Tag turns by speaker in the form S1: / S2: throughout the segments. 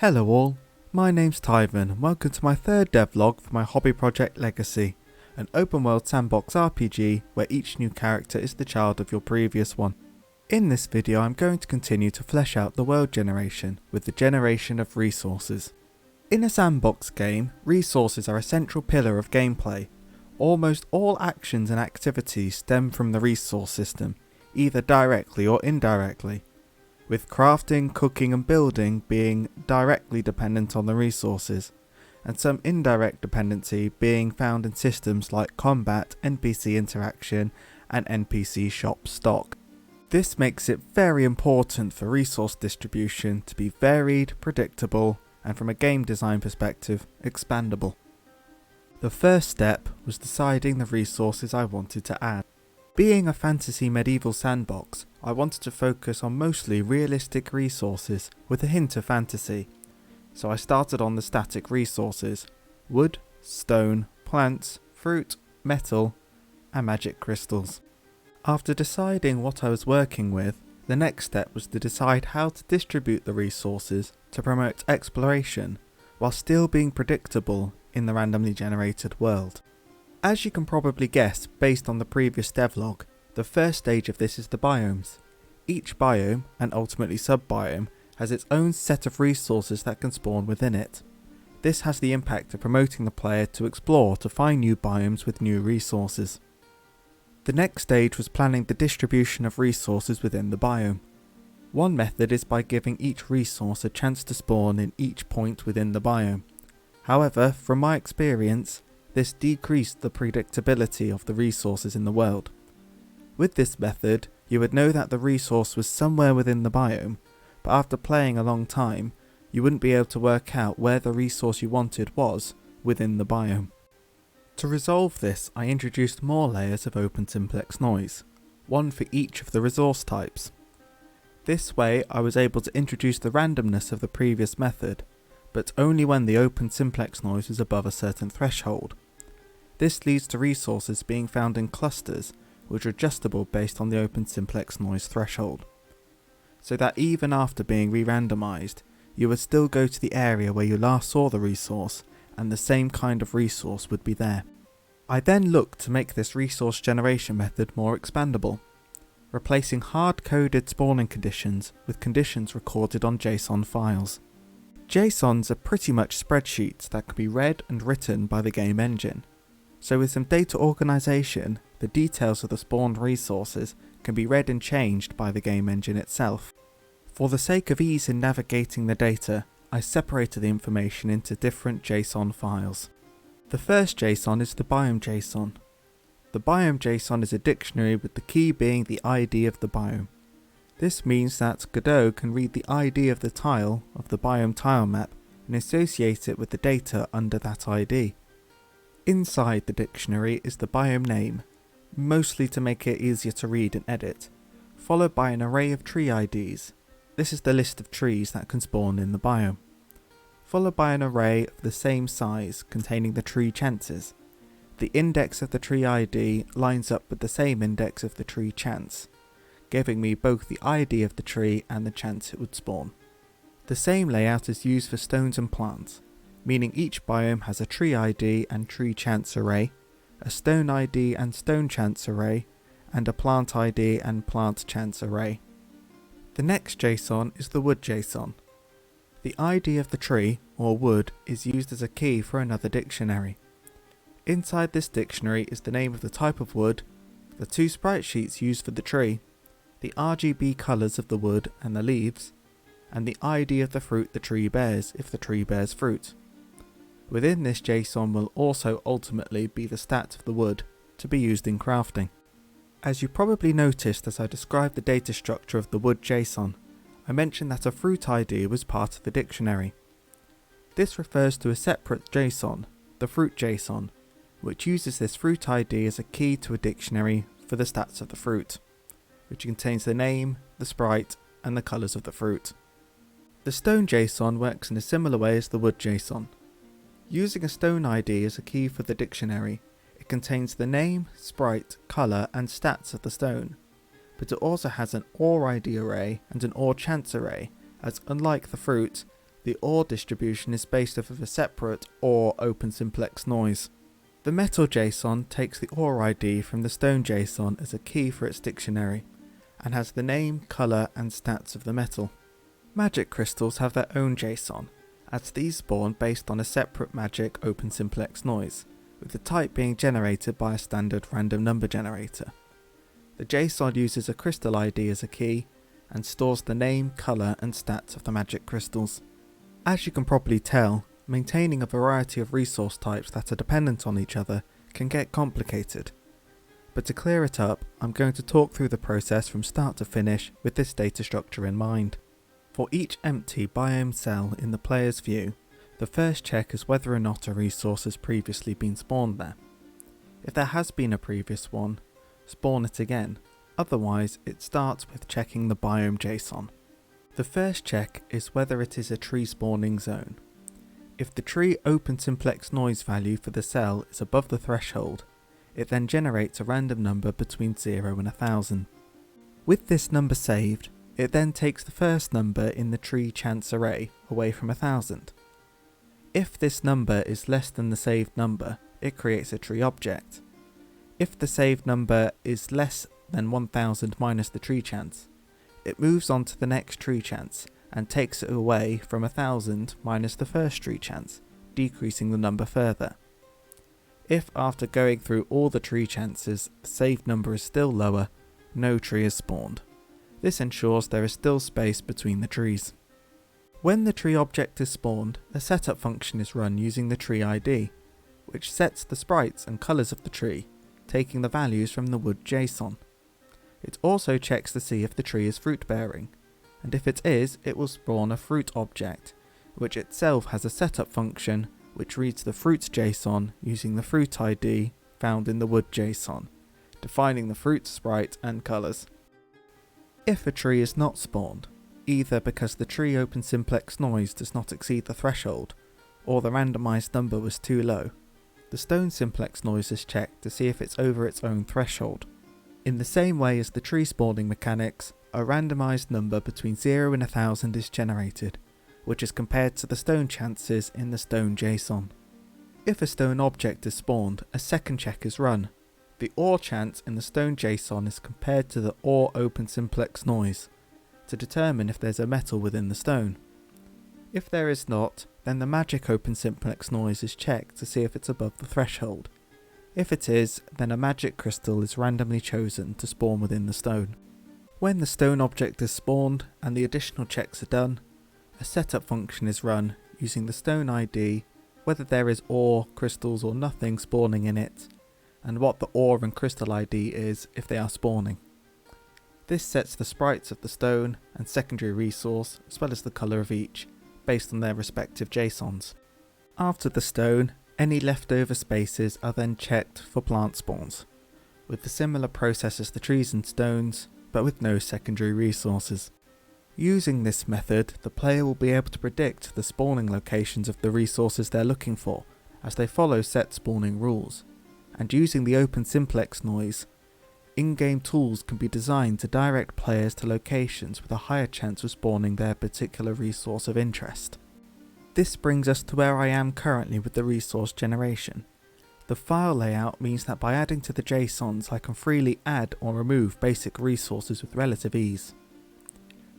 S1: Hello all, my name's Tyvan and welcome to my third devlog for my hobby project Legacy, an open world sandbox RPG where each new character is the child of your previous one. In this video I'm going to continue to flesh out the world generation with the generation of resources. In a sandbox game, resources are a central pillar of gameplay. Almost all actions and activities stem from the resource system, either directly or indirectly, with crafting, cooking and building being directly dependent on the resources, and some indirect dependency being found in systems like combat, NPC interaction and NPC shop stock. This makes it very important for resource distribution to be varied, predictable and from a game design perspective, expandable. The first step was deciding the resources I wanted to add. Being a fantasy medieval sandbox, I wanted to focus on mostly realistic resources with a hint of fantasy, so I started on the static resources: wood, stone, plants, fruit, metal and magic crystals. After deciding what I was working with, the next step was to decide how to distribute the resources to promote exploration while still being predictable in the randomly generated world. As you can probably guess based on the previous devlog, the first stage of this is the biomes. Each biome, and ultimately sub-biome, has its own set of resources that can spawn within it. This has the impact of promoting the player to explore to find new biomes with new resources. The next stage was planning the distribution of resources within the biome. One method is by giving each resource a chance to spawn in each point within the biome. However, from my experience, this decreased the predictability of the resources in the world. With this method, you would know that the resource was somewhere within the biome, but after playing a long time, you wouldn't be able to work out where the resource you wanted was within the biome. To resolve this, I introduced more layers of open simplex noise, one for each of the resource types. This way I was able to introduce the randomness of the previous method, but only when the open simplex noise is above a certain threshold. This leads to resources being found in clusters which are adjustable based on the open simplex noise threshold, so that even after being re-randomized, you would still go to the area where you last saw the resource and the same kind of resource would be there. I then looked to make this resource generation method more expandable, replacing hard-coded spawning conditions with conditions recorded on JSON files. JSONs are pretty much spreadsheets that can be read and written by the game engine, so with some data organization, the details of the spawned resources can be read and changed by the game engine itself. For the sake of ease in navigating the data, I separated the information into different JSON files. The first JSON is the biome JSON. The biome JSON is a dictionary with the key being the ID of the biome. This means that Godot can read the ID of the tile of the biome tile map and associate it with the data under that ID. Inside the dictionary is the biome name, mostly to make it easier to read and edit, followed by an array of tree IDs. This is the list of trees that can spawn in the biome, followed by an array of the same size containing the tree chances. The index of the tree ID lines up with the same index of the tree chance, giving me both the ID of the tree and the chance it would spawn. The same layout is used for stones and plants, meaning each biome has a tree ID and tree chance array, a stone ID and stone chance array, and a plant ID and plant chance array. The next JSON is the wood JSON. The ID of the tree, or wood, is used as a key for another dictionary. Inside this dictionary is the name of the type of wood, the two sprite sheets used for the tree, the RGB colours of the wood and the leaves, and the ID of the fruit the tree bears if the tree bears fruit. Within this JSON will also ultimately be the stat of the wood to be used in crafting. As you probably noticed as I described the data structure of the wood JSON, I mentioned that a fruit ID was part of the dictionary. This refers to a separate JSON, the fruit JSON, which uses this fruit ID as a key to a dictionary for the stats of the fruit, which contains the name, the sprite, and the colours of the fruit. The stone JSON works in a similar way as the wood JSON. Using a stone ID as a key for the dictionary, it contains the name, sprite, colour, and stats of the stone, but it also has an OR ID array and an OR chance array, as unlike the fruit, The OR distribution is based off of a separate OR open simplex noise. The metal JSON takes the OR ID from the stone JSON as a key for its dictionary, and has the name, colour and stats of the metal. Magic crystals have their own JSON, as these spawn based on a separate magic open simplex noise, with the type being generated by a standard random number generator. The JSON uses a crystal ID as a key, and stores the name, colour and stats of the magic crystals. As you can probably tell, maintaining a variety of resource types that are dependent on each other can get complicated. But to clear it up, I'm going to talk through the process from start to finish with this data structure in mind. For each empty biome cell in the player's view, the first check is whether or not a resource has previously been spawned there. If there has been a previous one, spawn it again. Otherwise, it starts with checking the biome JSON. The first check is whether it is a tree spawning zone. If the tree open simplex noise value for the cell is above the threshold, it then generates a random number between 0 and 1000. With this number saved, it then takes the first number in the tree chance array away from 1000. If this number is less than the saved number, it creates a tree object. If the saved number is less than 1000 minus the tree chance, it moves on to the next tree chance and takes it away from 1000 minus the first tree chance, decreasing the number further. If after going through all the tree chances the saved number is still lower, no tree is spawned. This ensures there is still space between the trees. When the tree object is spawned, a setup function is run using the tree ID, which sets the sprites and colours of the tree, taking the values from the wood JSON. It also checks to see if the tree is fruit bearing, and if it is, it will spawn a fruit object, which itself has a setup function which reads the fruits JSON using the fruit ID found in the wood JSON, defining the fruit sprite and colours. If a tree is not spawned, either because the tree open simplex noise does not exceed the threshold, or the randomised number was too low, the stone simplex noise is checked to see if it's over its own threshold. In the same way as the tree spawning mechanics, a randomised number between 0 and 1000 is generated, which is compared to the stone chances in the stone JSON. If a stone object is spawned, a second check is run. The OR chance in the stone JSON is compared to the OR open simplex noise, to determine if there's a metal within the stone. If there is not, then the magic open simplex noise is checked to see if it's above the threshold. If it is, then a magic crystal is randomly chosen to spawn within the stone. When the stone object is spawned and the additional checks are done, a setup function is run using the stone ID, whether there is ore, crystals or nothing spawning in it, and what the ore and crystal ID is if they are spawning. This sets the sprites of the stone and secondary resource as well as the colour of each, based on their respective JSONs. After the stone, any leftover spaces are then checked for plant spawns, with the similar process as the trees and stones, but with no secondary resources. Using this method, the player will be able to predict the spawning locations of the resources they're looking for, as they follow set spawning rules, and using the open simplex noise, in-game tools can be designed to direct players to locations with a higher chance of spawning their particular resource of interest. This brings us to where I am currently with the resource generation. The file layout means that by adding to the JSONs I can freely add or remove basic resources with relative ease.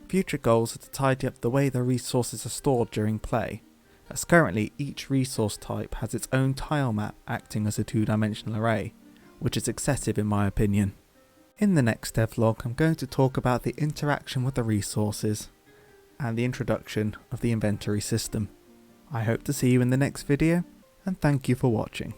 S1: Future goals are to tidy up the way the resources are stored during play, as currently each resource type has its own tile map acting as a two-dimensional array, which is excessive in my opinion. In the next devlog I'm going to talk about the interaction with the resources and the introduction of the inventory system. I hope to see you in the next video, and thank you for watching.